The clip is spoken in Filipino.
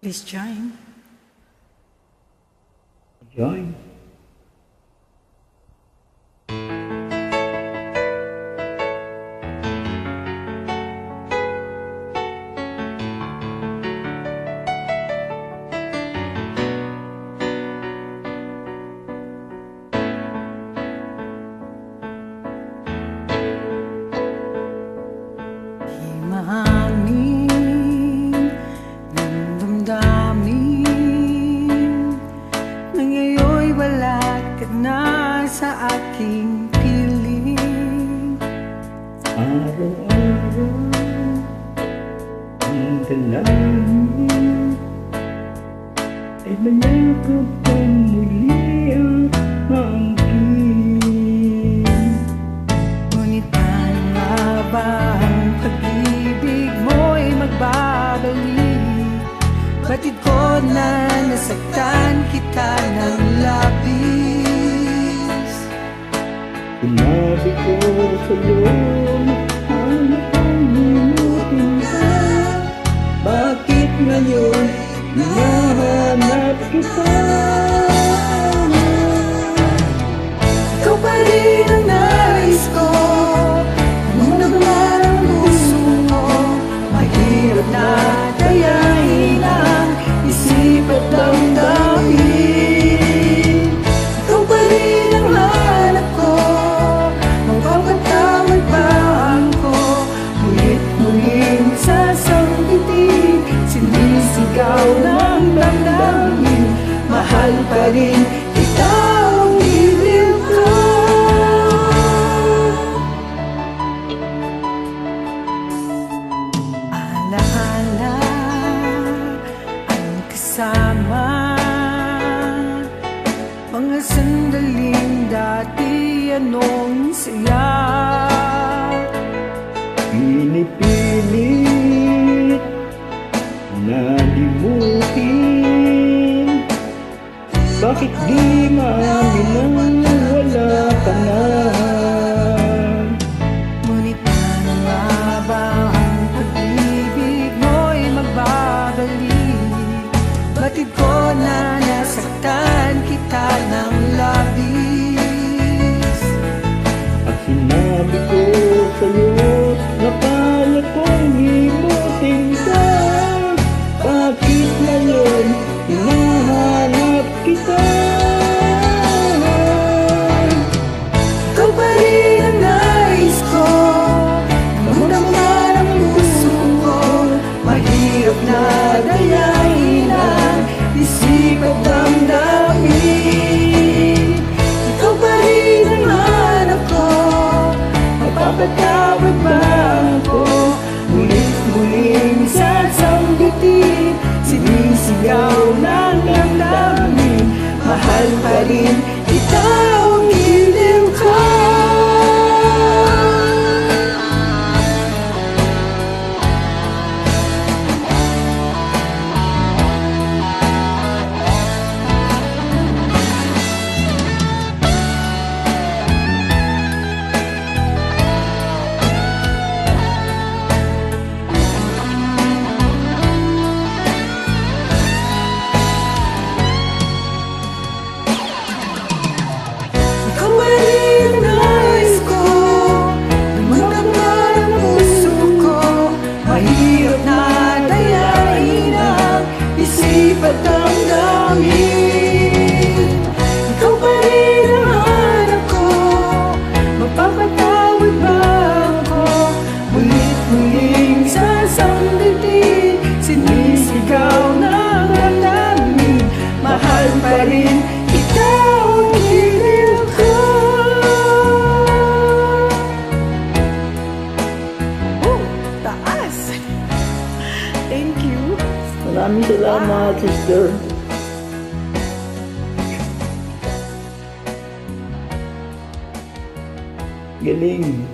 Please join. Join. Himahangin ng damdamin na ngayon'y wala ka na sa aking piling. Araw-araw ang dalangin ay mayakap kang muli ang angkin. Ngunit paano nga ba ang pag-ibig mo'y magbabalik? Batid ko na nasaktan kita ng labis. Sinabi ko sa'yo na hanap ang limutin ka. Bakit ngayon hinahanap kita? Ikaw pa rin ang nais ko, anong naman ang puso mo? Mahirap na dayain ang isip at damdamin. Ikaw pa rin ang hanap ko, mapapatawad ba ako? Mulit-muling sasambitin, sinisigaw ng damdamin. Mahal pa rin kita, ang giliw ko. Alaala ang kasama, mga sandaling dati, anong saya. Pinipilit na limutin. Bakit di maamin na wala ka na? Ngunit paano nga ba ang pag-ibig mo'y magbabalik? Batid ko na nasaktan kita ng labis. At sinabi ko sa'yo na kaya kong limutin ka. Bakit ngayon hinahanap kita? Ikaw pa rin ang nais ko, namang-dama ng puso ko. Mahirap na dayain ang isip at damdamin. Ikaw pa rin ang hanap ko, mapapatawad ba ako? Mulit-muling sasambitin, sinisigaw ng damdamin. Mahal pa rin kita, ang giliw ko. Ikaw pa rin ang nais ko, namang-dama ng puso ko. Mahirap na dayain ang isip at damdamin. Ikaw pa rin ang hanap ko, mapapatawad ba ako? Mulit-muling sasambitin, sinisigaw ng damdamin. Mahal pa rin kita, ang giliw ko. Oh, taas! Thank you. Maraming salamat, sister. Galing.